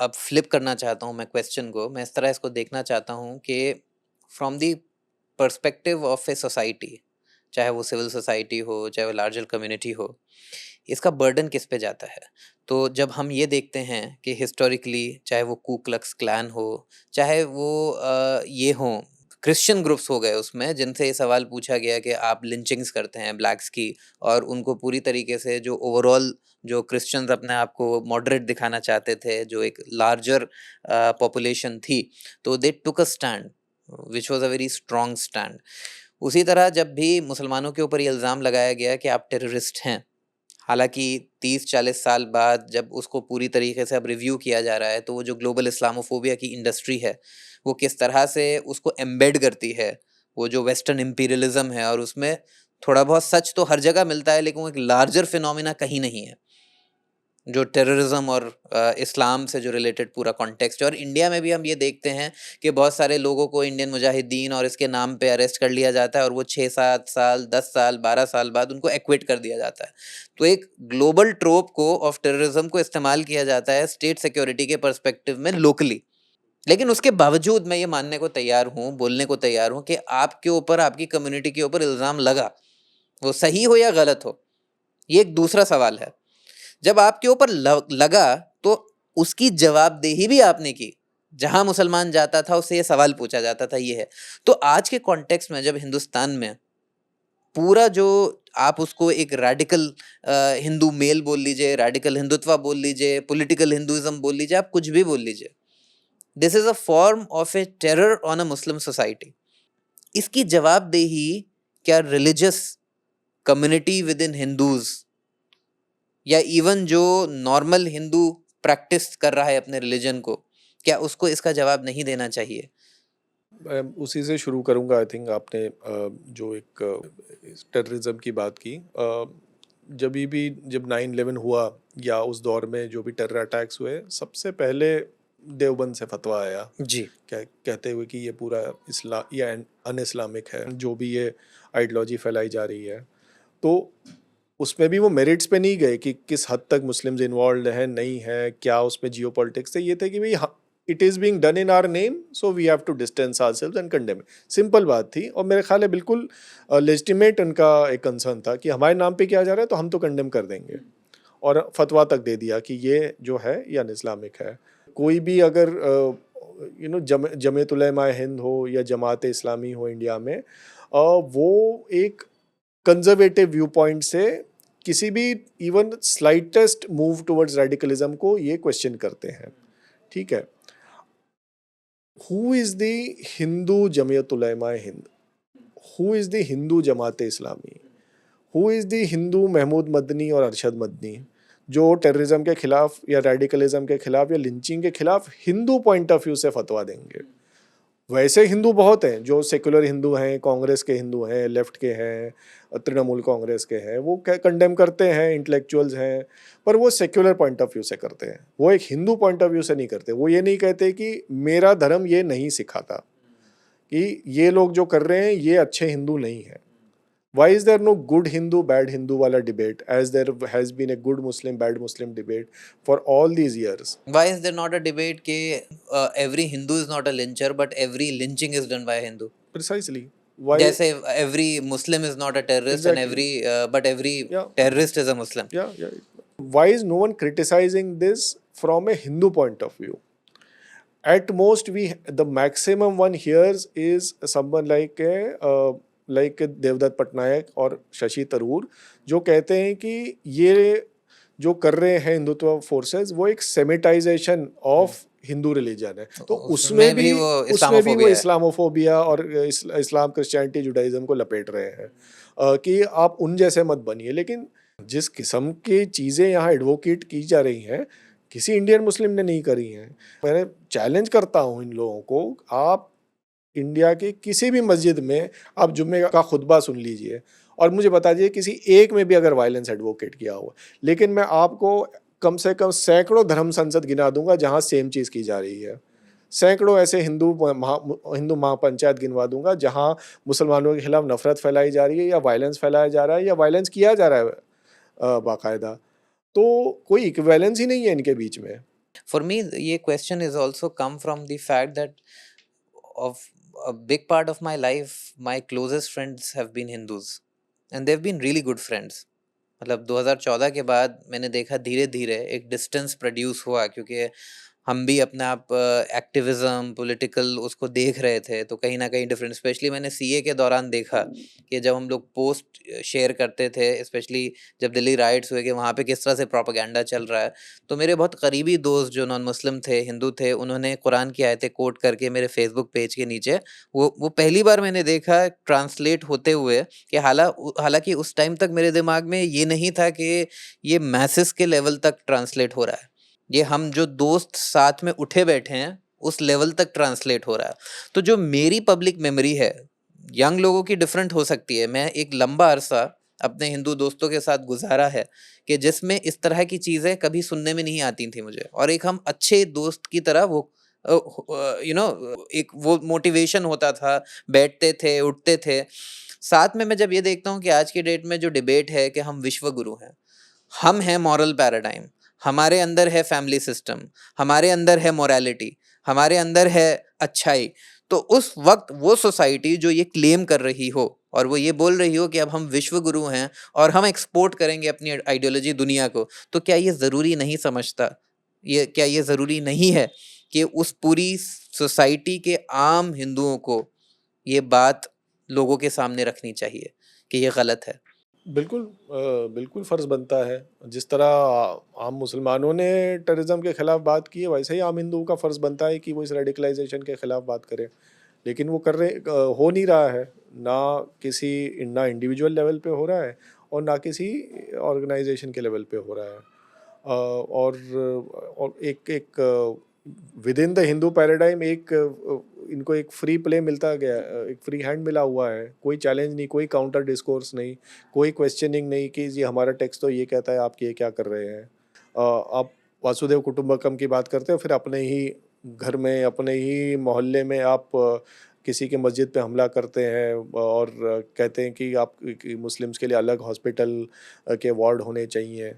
अब फ्लिप करना चाहता हूँ मैं क्वेश्चन को, मैं इस तरह इसको देखना चाहता हूँ कि from the perspective of a society, चाहे वो सिविल सोसाइटी हो, चाहे वो लार्जर कम्युनिटी हो, इसका बर्डन किस पे जाता है? तो जब हम ये देखते हैं कि हिस्टोरिकली चाहे वो कू क्लक्स क्लैन हो, चाहे वो ये हों, क्रिश्चियन ग्रुप्स हो गए उसमें जिनसे ये सवाल पूछा गया कि आप लिंचिंग्स करते हैं ब्लैक्स की, और उनको पूरी तरीके से जो ओवरऑल जो क्रिश्चियंस अपने आप को मॉडरेट दिखाना चाहते थे, जो एक लार्जर पॉपुलेशन थी, तो they took a stand which was a very strong stand. उसी तरह जब भी मुसलमानों के ऊपर ये इल्ज़ाम लगाया गया कि आप टेररिस्ट हैं, हालाँकि 30-40 साल बाद जब उसको पूरी तरीके से अब रिव्यू किया जा रहा है, तो वो जो ग्लोबल इस्लामोफोबिया की इंडस्ट्री है, वो किस तरह से उसको एम्बेड करती है, वो जो वेस्टर्न इम्पीरियलिज़्म है, और उसमें थोड़ा बहुत सच तो हर जगह मिलता है, लेकिन वो एक लार्जर फिनोमिना कहीं नहीं है। जो टेररिज्म और इस्लाम से जो रिलेटेड पूरा कॉन्टेक्स्ट है, और इंडिया में भी हम ये देखते हैं कि बहुत सारे लोगों को इंडियन मुजाहिदीन और इसके नाम पे अरेस्ट कर लिया जाता है, और वो 6-7 साल, 10 साल, 12 साल बाद उनको एक्विट कर दिया जाता है। तो एक ग्लोबल ट्रोप को ऑफ टेररिज्म को इस्तेमाल किया जाता है स्टेट सिक्योरिटी के पर्सपेक्टिव में लोकली। लेकिन उसके बावजूद मैं ये मानने को तैयार हूँ, बोलने को तैयार हूँ कि आपके ऊपर, आपकी कम्युनिटी के ऊपर इल्ज़ाम लगा, वो सही हो या गलत हो, ये एक दूसरा सवाल है। जब आपके ऊपर लगा, तो उसकी जवाबदेही भी आपने की। जहां मुसलमान जाता था उससे ये सवाल पूछा जाता था, ये है। तो आज के कॉन्टेक्स्ट में जब हिंदुस्तान में पूरा जो आप उसको एक रेडिकल हिंदू मेल बोल लीजिए, रेडिकल हिंदुत्व बोल लीजिए, पॉलिटिकल हिंदुइज्म बोल लीजिए, आप कुछ भी बोल लीजिए, this is a form of A terror on a Muslim society. इसकी जवाबदेही क्या religious community with in Hindus, या इवन जो नॉर्मल हिंदू प्रैक्टिस कर रहा है अपने रिलीजन को, क्या उसको इसका जवाब नहीं देना चाहिए? मैं उसी से शुरू करूंगा। आई थिंक आपने जो एक टेररिज्म की बात की, जब 9/11 हुआ या उस दौर में जो भी टेरर अटैक्स हुए, सबसे पहले देवबंद से फतवा आया जी। कहते हुए कि ये पूरा या अन इस्लामिक है, जो भी ये आइडियोलॉजी फैलाई जा रही है। तो उसमें भी वो मेरिट्स पे नहीं गए कि किस हद तक मुस्लिम्स इन्वॉल्व हैं, नहीं है, क्या उसमें जियो पॉलिटिक्स है। ये थे कि भाई it is being done in our name, so we have to distance ourselves and condemn. Simple बात थी, और मेरे ख्याल है बिल्कुल लेजिटिमेट उनका एक कंसर्न था कि हमारे नाम पे किया जा रहा है तो हम तो कंडेम कर देंगे, और फतवा तक दे दिया कि ये जो है ये अन इस्लामिक है। कोई भी अगर जमीयत उलमा हिंद हो या जमात इस्लामी हो इंडिया में, वो एक कंजर्वेटिव व्यू पॉइंट से किसी भी even slightest move towards radicalism को ये क्वेश्चन करते हैं। ठीक है, who is the Hindu Jamiat Ulama Hind, who is the Hindu Jamaat Islami, who is the Hindu Mahmood Madani और अरशद मदनी, जो टेररिज्म के खिलाफ या रेडिकलिज्म के खिलाफ या लिंचिंग के खिलाफ हिंदू पॉइंट ऑफ व्यू से फतवा देंगे। वैसे हिंदू बहुत हैं जो सेकुलर हिंदू हैं, कांग्रेस के हिंदू हैं, लेफ्ट के हैं, तृणमूल कांग्रेस के हैं, वो कंडेम करते हैं, इंटेलेक्चुअल्स हैं, पर वो सेक्युलर पॉइंट ऑफ व्यू से करते हैं, वो एक हिंदू पॉइंट ऑफ व्यू से नहीं करते। वो ये नहीं कहते कि मेरा धर्म ये नहीं सिखाता कि ये लोग जो कर रहे हैं ये अच्छे हिंदू नहीं हैं। Why is there no good Hindu, bad Hindu वाला debate, as there has been a good Muslim, bad Muslim debate for all these years? Why is there not a debate कि every Hindu is not a lyncher but every lynching is done by a Hindu? Precisely. Why? जैसे every Muslim is not a terrorist and Exactly. but every Yeah. terrorist is a Muslim. Yeah. Why is no one criticizing this from a Hindu point of view? At most, the maximum one hears is someone like Devdutt Patnaik और शशि थरूर, जो कहते हैं कि ये जो कर रहे हैं हिंदुत्व फोर्सेस, वो एक सेमिटाइजेशन ऑफ हिंदू रिलीजन है। तो उसमें भी वो इस्लामोफोबिया और इस्लाम, क्रिश्चियनिटी, जुडाइज्म को लपेट रहे हैं कि आप उन जैसे मत बनिए। लेकिन जिस किस्म की चीज़ें यहाँ एडवोकेट की जा रही हैं, किसी इंडियन मुस्लिम ने नहीं करी हैं। मैं चैलेंज करता हूँ इन लोगों को, आप इंडिया के किसी भी मस्जिद में आप जुम्मे का खुतबा सुन लीजिए और मुझे बता दीजिए किसी एक में भी अगर वायलेंस एडवोकेट किया हुआ। लेकिन मैं आपको कम से कम सैकड़ों धर्म संसद गिना दूंगा जहां सेम चीज़ की जा रही है। सैकड़ों ऐसे हिंदू महापंचायत गिनवा दूंगा जहां मुसलमानों के खिलाफ नफरत फैलाई जा रही है, या वायलेंस फैलाया जा रहा है, या वायलेंस किया जा रहा है बाकायदा। तो कोई इक्विवेलेंस ही नहीं है इनके बीच में। For me, ये question is also come from the fact that of a big part of my life, my closest friends have been Hindus, and they've been really good friends. मतलब 2014 के बाद मैंने देखा धीरे-धीरे एक डिस्टेंस प्रोड्यूस हुआ, क्योंकि हम भी अपने आप एक्टिविज़्म, पॉलिटिकल उसको देख रहे थे, तो कहीं न कहीं डिफरेंट, स्पेशली मैंने सीए के दौरान देखा कि जब हम लोग पोस्ट शेयर करते थे, स्पेशली जब दिल्ली राइट्स हुए, कि वहाँ पे किस तरह से प्रोपेगेंडा चल रहा है। तो मेरे बहुत करीबी दोस्त जो नॉन मुस्लिम थे, हिंदू थे, उन्होंने कुरान की आयतें कोट करके मेरे फेसबुक पेज के नीचे, वो पहली बार मैंने देखा ट्रांसलेट होते हुए, कि हालाँकि उस टाइम तक मेरे दिमाग में ये नहीं था कि ये मैसेस के लेवल तक ट्रांसलेट हो रहा है। ये हम जो दोस्त साथ में उठे बैठे हैं, उस लेवल तक ट्रांसलेट हो रहा है। तो जो मेरी पब्लिक मेमोरी है, यंग लोगों की डिफरेंट हो सकती है। मैं एक लंबा अरसा अपने हिंदू दोस्तों के साथ गुजारा है, कि जिसमें इस तरह की चीज़ें कभी सुनने में नहीं आती थी मुझे, और एक हम अच्छे दोस्त की तरह वो एक वो मोटिवेशन होता था, बैठते थे, उठते थे। साथ में मैं जब ये देखता हूँ कि आज की डेट में जो डिबेट है कि हम विश्व गुरु हैं, हम हैं मॉरल पैराडाइम, हमारे अंदर है फैमिली सिस्टम, हमारे अंदर है मोरालिटी, हमारे अंदर है अच्छाई। तो उस वक्त वो सोसाइटी जो ये क्लेम कर रही हो, और वो ये बोल रही हो कि अब हम विश्व गुरु हैं और हम एक्सपोर्ट करेंगे अपनी आइडियोलॉजी दुनिया को, तो क्या ये ज़रूरी नहीं समझता, क्या ये ज़रूरी नहीं है कि उस पूरी सोसाइटी के आम हिंदुओं को ये बात लोगों के सामने रखनी चाहिए कि ये गलत है? बिल्कुल बिल्कुल फ़र्ज़ बनता है। जिस तरह आम मुसलमानों ने टेररिज़्म के ख़िलाफ़ बात की है, वैसे ही आम हिंदुओं का फ़र्ज़ बनता है कि वो इस रेडिकलाइज़ेशन के ख़िलाफ़ बात करें। लेकिन वो हो नहीं रहा है। ना इंडिविजुअल लेवल पे हो रहा है और ना किसी ऑर्गेनाइज़ेशन के लेवल पे हो रहा है। और एक एक विदिन द हिंदू पैराडाइम इनको एक फ्री प्ले मिलता गया, एक फ्री हैंड मिला हुआ है। कोई चैलेंज नहीं, कोई काउंटर डिस्कोर्स नहीं, कोई क्वेश्चनिंग नहीं कि जी हमारा टेक्स्ट तो ये कहता है, आप ये क्या कर रहे हैं। आप वासुदेव कुटुंबकम की बात करते हो, फिर अपने ही घर में, अपने ही मोहल्ले में आप किसी के मस्जिद पे हमला करते हैं और कहते हैं कि मुस्लिम्स के लिए अलग हॉस्पिटल के वार्ड होने चाहिए।